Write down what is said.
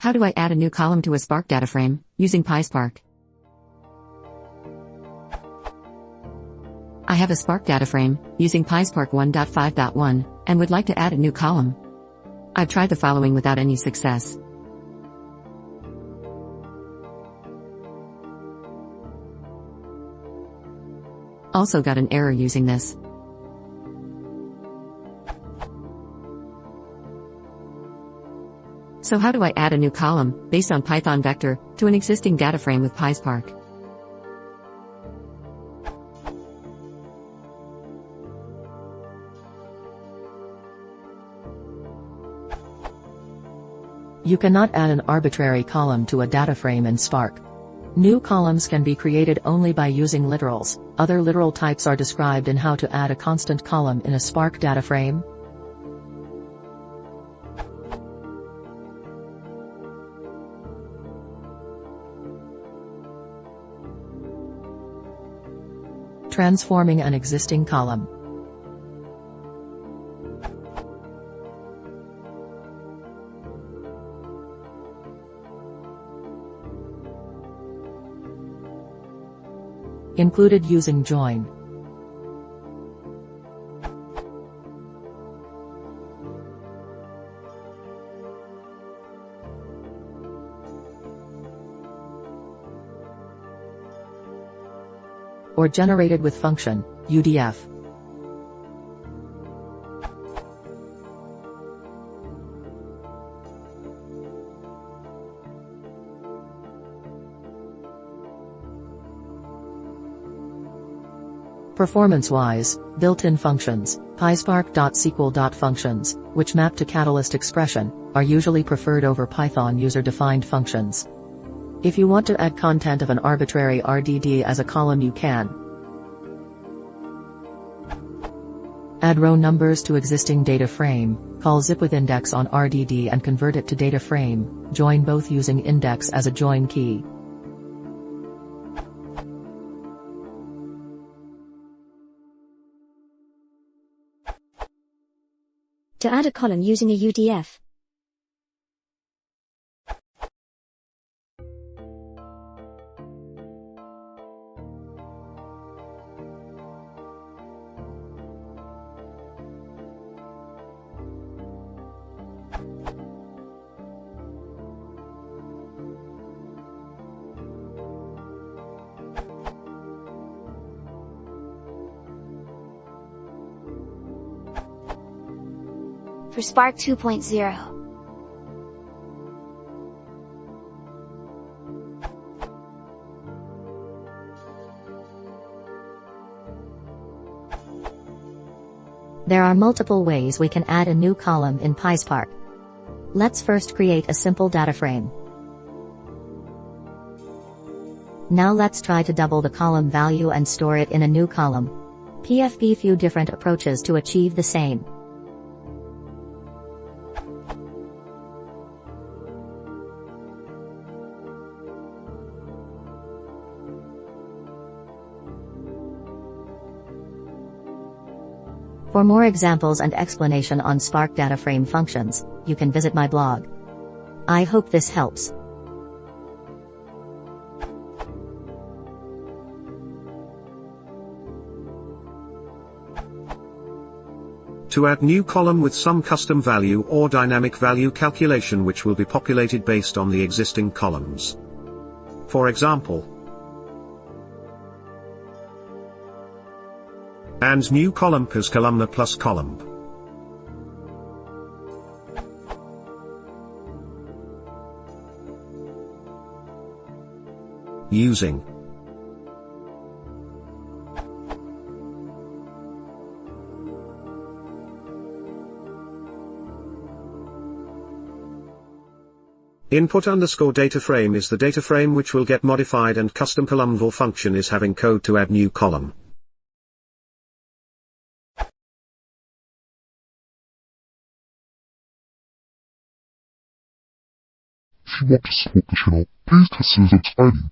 How do I add a new column to a Spark DataFrame, using PySpark? I have a Spark DataFrame, using PySpark 1.5.1, and would like to add a new column. I've tried the following without any success. Also got an error using this. So how do I add a new column, based on Python vector, to an existing data frame with PySpark? You cannot add an arbitrary column to a data frame in Spark. New columns can be created only by using literals. Other literal types are described in how to add a constant column in a Spark data frame. Transforming an existing column. Included using join. Or generated with function, UDF. Performance-wise, built-in functions, PySpark.sql.functions, which map to Catalyst expression, are usually preferred over Python user-defined functions. If you want to add content of an arbitrary RDD as a column, you can add row numbers to existing data frame, call zip with index on RDD and convert it to data frame, join both using index as a join key. To add a column using a UDF. For Spark 2.0. There are multiple ways we can add a new column in PySpark. Let's first create a simple data frame. Now let's try to double the column value and store it in a new column. PFP few different approaches to achieve the same. For more examples and explanation on Spark DataFrame functions, you can visit my blog. I hope this helps. To add new column with some custom value or dynamic value calculation which will be populated based on the existing columns. For example, and new column as columnar plus column. Using input_data_frame is the data frame which will get modified, and custom columnval function is having code to add new column. If you want to support the channel, please consider subscribing.